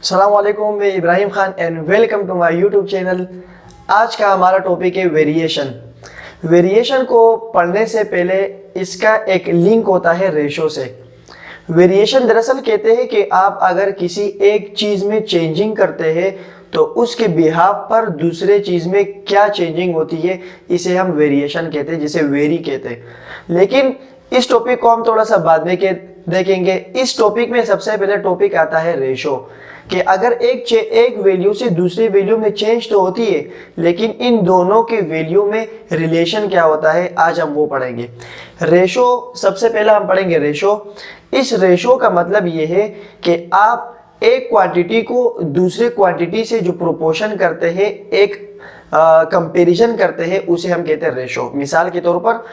अस्सलामुअलैकुम, मैं Ibrahim Khan and welcome to my YouTube channel. आज का हमारा टॉपिक है वेरिएशन। वेरिएशन को पढ़ने से पहले इसका एक लिंक होता है रेशो से। वेरिएशन दरअसल कहते हैं कि आप अगर किसी एक चीज़ में चेंजिंग करते हैं तो उसके बिहाफ पर दूसरे चीज़ में क्या चेंजिंग होती है, इसे हम वेरिएशन कहते हैं, जिसे वेरी कहते हैं। लेकिन इस टॉपिक को हम थोड़ा सा बाद में देखेंगे। इस टॉपिक में सबसे पहले टॉपिक आता है रेशो, कि अगर एक वैल्यू से दूसरी वैल्यू में चेंज तो होती है, लेकिन इन दोनों के वैल्यू में रिलेशन क्या होता है, आज हम वो पढ़ेंगे। रेशो सबसे पहला हम पढ़ेंगे रेशो। इस रेशो का मतलब ये है कि आप एक क्वांटिटी को दूसरे क्वांटिटी से जो प्रोपोर्शन करते हैं, एक कंपैरिजन करते हैं, उसे हम कहते हैं रेशो। मिसाल के तौर पर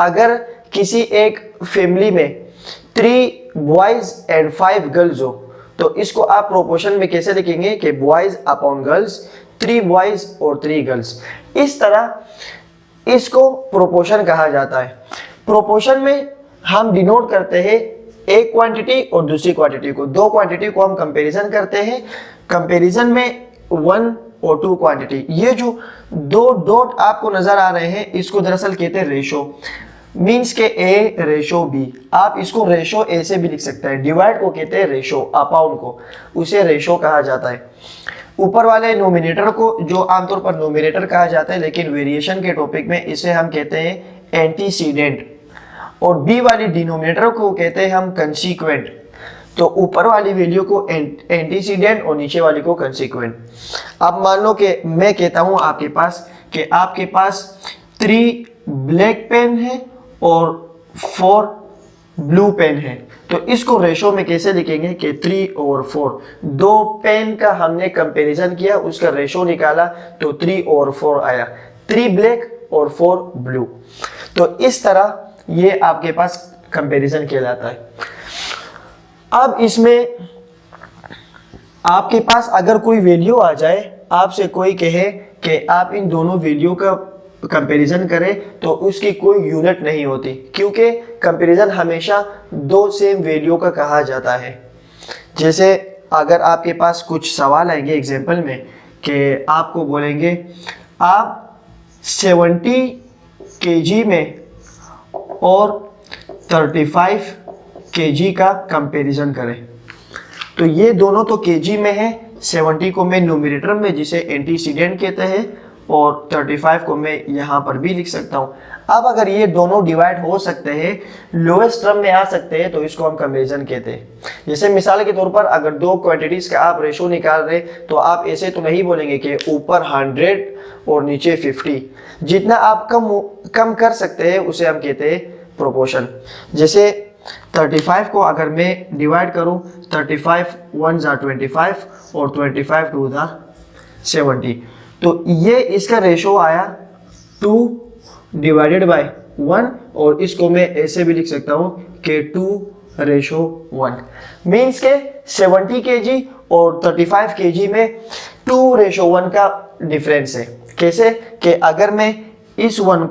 अगर किसी एक फैमिली में 3 बॉयज एंड 5 गर्ल्स हो तो इसको आप प्रोपोर्शन में कैसे लिखेंगे कि बॉयज अपॉन गर्ल्स, 3 बॉयज और 3 गर्ल्स। इस तरह इसको प्रोपोर्शन कहा जाता है। प्रोपोर्शन में हम डिनोट करते हैं एक क्वांटिटी और दूसरी क्वांटिटी को, दो क्वांटिटी को हम कंपैरिजन करते हैं। कंपैरिजन में 1 और 2 क्वांटिटी, ये जो दो डॉट आपको नजर आ रहे हैं इसको दरअसल कहते हैं रेशो। मीन्स के ए रेशो बी, आप इसको रेशो ए से भी लिख सकते हैं। डिवाइड को कहते हैं रेशो, अपॉन को उसे रेशो कहा जाता है। ऊपर वाले नोमिनेटर को जो आमतौर पर नोमिनेटर कहा जाता है, लेकिन वेरिएशन के टॉपिक में इसे हम कहते हैं एंटीसीडेंट, और बी वाली डिनोमिनेटर को कहते हैं हम कंसीक्वेंट। तो ऊपर वाली वैल्यू को एंटीसीडेंट और नीचे वाली को कंसीक्वेंट। अब मान लो कि मैं कहता हूं आपके पास 3 ब्लैक पेन है और 4 ब्लू पेन है, तो इसको रेशो में कैसे लिखेंगे कि 3 और 4, दो पेन का हमने कंपैरिजन किया, उसका रेशो निकाला तो 3 और 4 आया, 3 ब्लैक और 4 ब्लू। तो इस तरह ये आपके पास कंपैरिजन कहलाता है। अब इसमें आपके पास अगर कोई वैल्यू आ जाए, आपसे कोई कहे कि आप इन दोनों वैल्यू का कंपैरिजन करें, तो उसकी कोई यूनिट नहीं होती, क्योंकि कंपैरिजन हमेशा दो सेम वैल्यू का कहा जाता है। जैसे अगर आपके पास कुछ सवाल आएंगे एग्जांपल में कि आपको बोलेंगे आप 70 केजी में और 35 केजी का कंपैरिजन करें, तो ये दोनों तो केजी में है। 70 को मैं न्यूमरेटर में, जिसे एंटीसीडेंट कहते हैं, और 35 को मैं यहाँ पर भी लिख सकता हूँ। अब अगर ये दोनों डिवाइड हो सकते हैं, लोएस्ट टर्म में आ सकते हैं, तो इसको हम कंपैरिजन कहते हैं। जैसे मिसाल के तौर पर अगर दो क्वांटिटीज का आप रेशो निकाल रहे, तो आप ऐसे तो नहीं बोलेंगे कि ऊपर 100 और नीचे 50। जितना आप कम कर सकते हैं उसे हम कहते हैं प्रोपोर्शन। जैसे 35 को अगर मैं डिवाइड करूं, 35 1 ज़ा 25 और 25 2 ज़ा 70, तो ये इसका रेशो आया 2 डिवाइडेड बाय 1, और इसको मैं ऐसे भी लिख सकता हूं कि 2:1। मीन्स के 70 केजी और 35 केजी में 2:1 का डिफरेंस है। कैसे कि अगर इस 1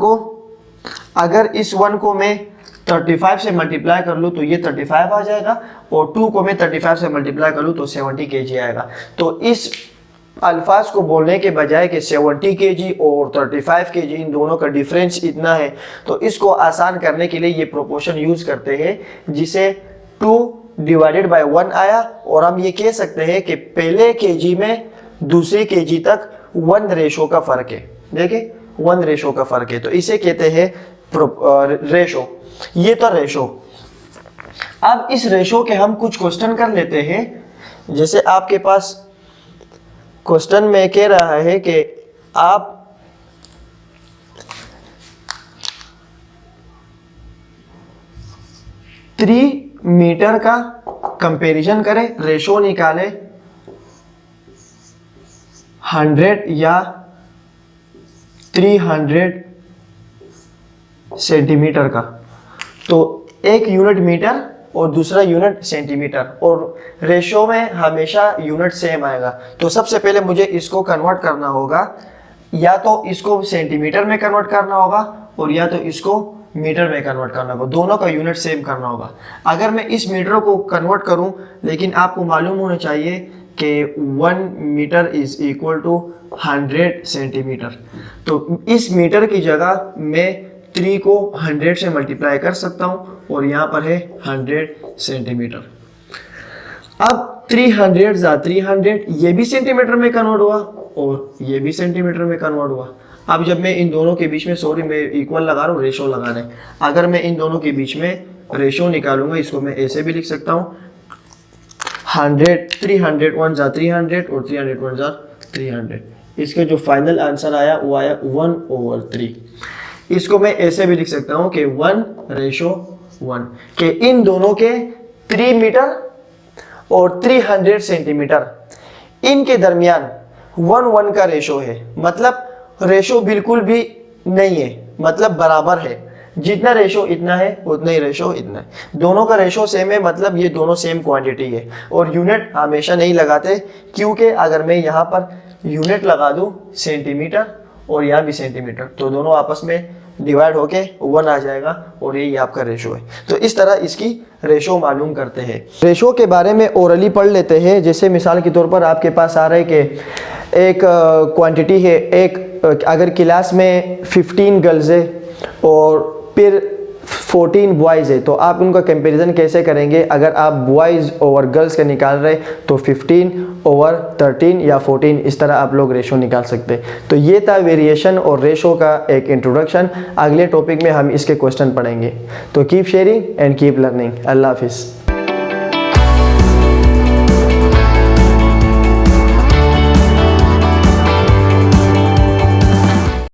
को मैं 35 से मल्टीप्लाई कर लूँ तो ये 35 आ जाएगा, और 2 को मैं 35 से मल्टीप्लाई कर लूँ तो 70 केजी आएगा। तो इस अल्फाज को बोलने के बजाय कि 70 केजी और 35 केजी, इन दोनों का डिफरेंस इतना है, तो इसको आसान करने के लिए ये प्रोपोर्शन यूज करते हैं, जिसे 2 डिवाइडेड बाय 1 आया, और हम ये कह सकते हैं कि पहले केजी में दूसरे केजी तक 1 रेशो का फर्क है। देखिए 1 रेशो का फर्क है, तो इसे कहते हैं रेशो। ये तो रेशो। अब इस रेशो के हम कुछ क्वेश्चन कर लेते हैं। जैसे आपके पास क्वेश्चन में कह रहा है कि आप 3 मीटर का कंपैरिजन करें, रेशो निकालें 100 या 300 सेंटीमीटर का। तो एक यूनिट मीटर और दूसरा यूनिट सेंटीमीटर, और रेशो में हमेशा यूनिट सेम आएगा। तो सबसे पहले मुझे इसको कन्वर्ट करना होगा, या तो इसको सेंटीमीटर में कन्वर्ट करना होगा और या तो इसको मीटर में कन्वर्ट करना होगा, दोनों का यूनिट सेम करना होगा। अगर मैं इस मीटर को कन्वर्ट करूं, लेकिन आपको मालूम होना चाहिए कि 1 metre is equal to 100 centimetre. तो इस मीटर की जगह मैं 3 को 100 से मल्टीप्लाई कर सकता हूँ और यहाँ पर है 100 सेंटीमीटर। अब 300 ज़ा 300 ये भी सेंटीमीटर में कन्वर्ट हुआ और ये भी सेंटीमीटर में कन्वर्ट हुआ। अब जब मैं इन दोनों के बीच में, सॉरी मैं इक्वल लगा रहा हूँ, रेशो लगा रहे हैं, अगर मैं इन दोनों के बीच में रेशो निकालूंगा, इसको मैं ऐसे भी लिख सकता हूँ 100 300 1 ज़ा 300 और 300 1 ज़ा 300। इसका जो फाइनल आंसर आया वो आया 1/3। इसको मैं ऐसे भी लिख सकता हूँ कि 1:1 के इन दोनों के 3 मीटर और 300 सेंटीमीटर इनके दरमियान 1:1 का रेशो है। मतलब रेशो बिल्कुल भी नहीं है, मतलब बराबर है, जितना रेशो इतना है उतना ही रेशो इतना है। दोनों का रेशो सेम है, मतलब ये दोनों सेम क्वांटिटी है। और यूनिट हमेशा नहीं लगाते, क्योंकि अगर मैं यहाँ पर यूनिट लगा दूँ सेंटीमीटर और यहाँ भी सेंटीमीटर, तो दोनों आपस में डिवाइड होके 1 आ जाएगा और यही आपका रेशो है। तो इस तरह इसकी रेशो मालूम करते हैं। रेशो के बारे में ओरली पढ़ लेते हैं। जैसे मिसाल के तौर पर आपके पास आ रहा है कि एक क्वांटिटी है, एक अगर क्लास में 15 गर्ल्स है और फिर 14 बॉयज़ है, तो आप उनका कंपैरिजन कैसे करेंगे? अगर आप बॉयज़ ओवर गर्ल्स का निकाल रहे तो 15/13 या 14, इस तरह आप लोग रेशो निकाल सकते हैं। तो ये था वेरिएशन और रेशो का एक इंट्रोडक्शन। अगले टॉपिक में हम इसके क्वेश्चन पढ़ेंगे। तो keep sharing and keep learning. अल्लाह हाफिज़।